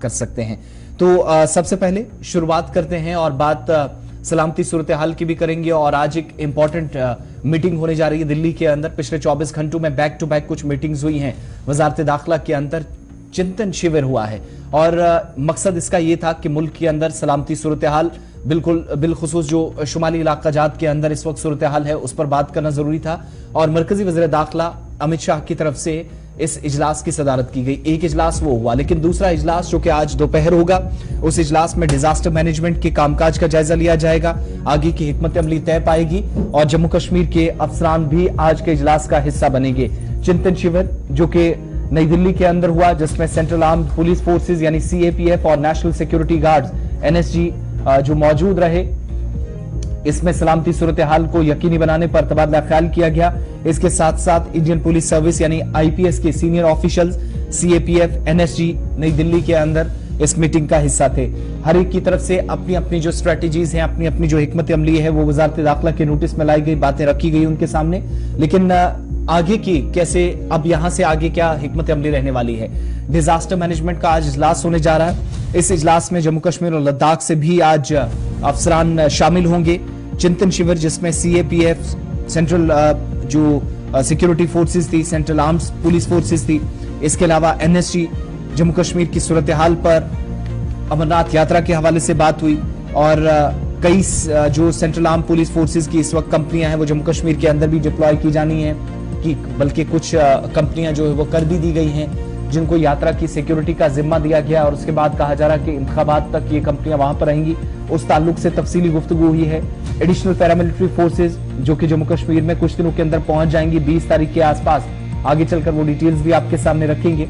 कर सकते हैं। तो सबसे पहले शुरुआत करते हैं और बात सलामती सूरत हाल की भी करेंगे। और आज एक इंपॉर्टेंट मीटिंग होने जा रही है दिल्ली के अंदर। पिछले 24 घंटों में बैक टू बैक कुछ मीटिंग्स हुई हैं। वजारत दाखिला के अंदर चिंतन शिविर हुआ है और मकसद इसका यह था कि मुल्क के अंदर सलामती सूरत हाल बिलखुसूस जो शुमाली इलाका जात के अंदर इस वक्त सूरत हाल है उस पर बात करना जरूरी था। और मरकजी वज़ीर दाखिला अमित शाह की तरफ से इस इजलास की सदारत की गई। एक इजलास वो हुआ, लेकिन दूसरा इजलास जो कि आज दोपहर होगा, उस इजलास में डिजास्टर मैनेजमेंट के कामकाज का जायजा लिया जाएगा, आगे की हिकमत अमली तय पाएगी और जम्मू कश्मीर के अफसरान भी आज के इजलास का हिस्सा बनेंगे। चिंतन शिविर जो कि नई दिल्ली के अंदर हुआ, जिसमें सेंट्रल आर्म्ड पुलिस फोर्सेज यानी CAPF और नेशनल सिक्योरिटी गार्ड्स NSG जो मौजूद रहे। इसमें सलामती सूरत हाल को यकीनी बनाने पर तबादला ख्याल किया गया। इसके साथ साथ इंडियन पुलिस सर्विस यानी IPS के सीनियर ऑफिशियल्स CAPF NSG नई दिल्ली के अंदर इस मीटिंग का हिस्सा थे। हर एक की तरफ से अपनी अपनी जो स्ट्रेटेजीज हैं, अपनी अपनी जो हिकमत अमली है, वो वजारत दाखिला के नोटिस में लाई गई, बातें रखी गई उनके सामने। लेकिन आगे की कैसे, अब यहां से आगे क्या हिकमत अमली रहने वाली है। डिजास्टर मैनेजमेंट का आज इजलास होने जा रहा है। इस इजलास में जम्मू कश्मीर और लद्दाख से भी आज अफसरान शामिल होंगे। चिंतन शिविर जिसमें CAPF सेंट्रल जो सिक्योरिटी फोर्सेस थी, सेंट्रल आर्म्स पुलिस फोर्सेस थी, इसके अलावा NSG जम्मू कश्मीर की सूरत हाल पर अमरनाथ यात्रा के हवाले से बात हुई। और कई जो सेंट्रल आर्म पुलिस फोर्सेस की इस वक्त कंपनियां हैं वो जम्मू कश्मीर के अंदर भी डिप्लॉय की जानी है, कि बल्कि कुछ कंपनियां जो है वो कर भी दी गई हैं जिनको यात्रा की सिक्योरिटी का जिम्मा दिया गया और उसके बाद कहा जा रहा है कि इंतखाबात तक ये कंपनियां वहां पर रहेंगी। उस ताल्लुक से तफसीली गुफ्तगू हुई है। एडिशनल पैरामिलिट्री फोर्सेज जो कि जम्मू कश्मीर में कुछ दिनों के अंदर पहुंच जाएंगी 20 तारीख के आसपास, आगे चलकर वो डिटेल्स भी आपके सामने रखेंगे।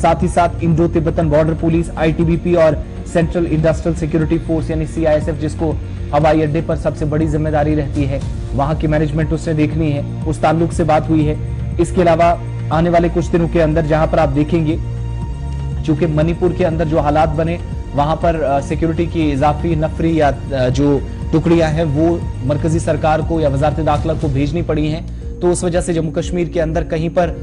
साथ ही साथ Indo Tibetan border police ITBP और सेंट्रल इंडस्ट्रियल सिक्योरिटी फोर्स यानी CISF जिसको हवाई अड्डे पर सबसे बड़ी जिम्मेदारी रहती है, वहां की मैनेजमेंट उसने देखनी है, उस ताल्लुक से बात हुई है। इसके अलावा आने वाले कुछ दिनों के अंदर जहां पर आप देखेंगे चूंकि मणिपुर के अंदर जो हालात बने वहां पर सिक्योरिटी की इजाफी नफरी या जो टुकड़ियां हैं वो मरकजी सरकार को या वजारत दाखिला को भेजनी पड़ी हैं, तो उस वजह से जम्मू कश्मीर के अंदर कहीं पर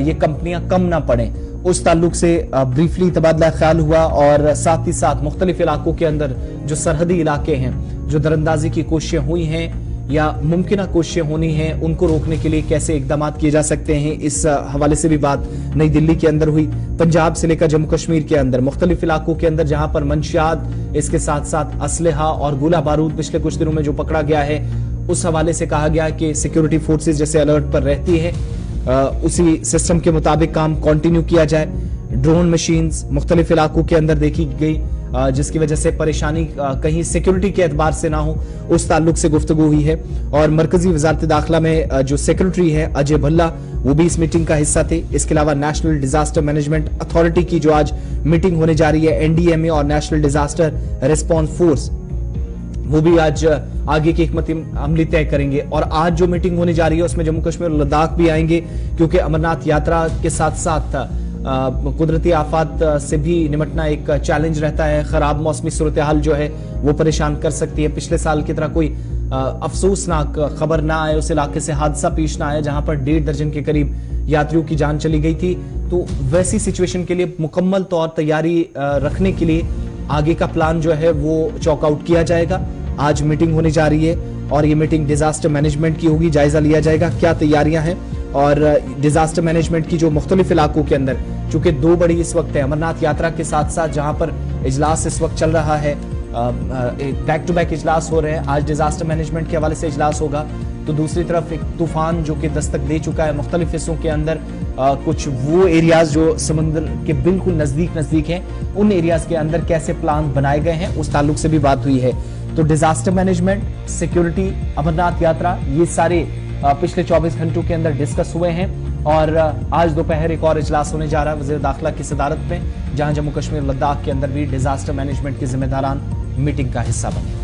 ये कंपनियां कम ना पड़े, उस ताल्लुक से ब्रीफली तबादला ख्याल हुआ। और साथ ही साथ मुख्तलिफ इलाकों के अंदर जो सरहदी इलाके हैं, जो दरअंदाजी की कोशिशें हुई हैं या मुमकिन कोशिशें होनी हैं, उनको रोकने के लिए कैसे इकदाम किए जा सकते हैं, इस हवाले से भी बात नई दिल्ली के अंदर हुई। पंजाब से लेकर जम्मू कश्मीर के अंदर मुख्तलिफ इलाकों के अंदर जहां पर मंशियात, इसके साथ साथ असलहा और गोला बारूद पिछले कुछ दिनों में जो पकड़ा गया है, उस हवाले से कहा गया कि सिक्योरिटी फोर्सेज जैसे अलर्ट पर रहती है उसी सिस्टम के मुताबिक काम कंटिन्यू किया जाए। ड्रोन मशीन्स मुख्तलिफ इलाकों के अंदर देखी गई जिसकी वजह से परेशानी कहीं सिक्योरिटी के एतबार से ना हो, उस ताल्लुक से गुफ्तगू हुई है। और मरकजी वजारत दाखिला में जो सेक्रेटरी है अजय भल्ला, वो भी इस मीटिंग का हिस्सा थे। इसके अलावा नेशनल डिजास्टर मैनेजमेंट अथॉरिटी की जो आज मीटिंग होने जा रही है, NDMA और नेशनल डिजास्टर रिस्पॉन्स फोर्स, वो भी आज आगे की हिकमत अमली तय करेंगे। और आज जो मीटिंग होने जा रही है उसमें जम्मू कश्मीर और लद्दाख भी आएंगे, क्योंकि अमरनाथ यात्रा के साथ साथ कुदरती आफात से भी निमटना एक चैलेंज रहता है। खराब मौसमी सूरत हाल जो है वो परेशान कर सकती है। पिछले साल की तरह कोई अफसोसनाक खबर ना आए, उस इलाके से हादसा पेश ना आए जहां पर 1.5 दर्जन के करीब यात्रियों की जान चली गई थी। तो वैसी सिचुएशन के लिए मुकम्मल तौर तैयारी रखने के लिए आगे का प्लान जो है वो चॉक आउट किया जाएगा। आज मीटिंग होने जा रही है और ये मीटिंग डिजास्टर मैनेजमेंट की होगी। जायजा लिया जाएगा क्या तैयारियां हैं और डिजास्टर मैनेजमेंट की जो मुख्तलिफ इलाकों के अंदर, चूंकि 2 बड़ी इस वक्त है, अमरनाथ यात्रा के साथ साथ जहां पर इजलास इस वक्त चल रहा है, बैक टू बैक इजलास हो रहे हैं। आज डिजास्टर मैनेजमेंट के हवाले से इजलास होगा, तो दूसरी तरफ एक तूफान जो कि दस्तक दे चुका है मुख्तलिफ हिस्सों के अंदर, कुछ वो एरियाज जो समुद्र के बिल्कुल नजदीक हैं, उन एरियाज के अंदर कैसे प्लान बनाए गए हैं, उस ताल्लुक से भी बात हुई है। तो डिजास्टर मैनेजमेंट, सिक्योरिटी, अमरनाथ यात्रा, ये सारे पिछले 24 घंटों के अंदर डिस्कस हुए हैं। और आज दोपहर एक और इजलास होने जा रहा है वज़ीर दाखिला की सदारत में, जहां जम्मू कश्मीर लद्दाख के अंदर भी डिजास्टर मैनेजमेंट के जिम्मेदारान मीटिंग का हिस्सा बने।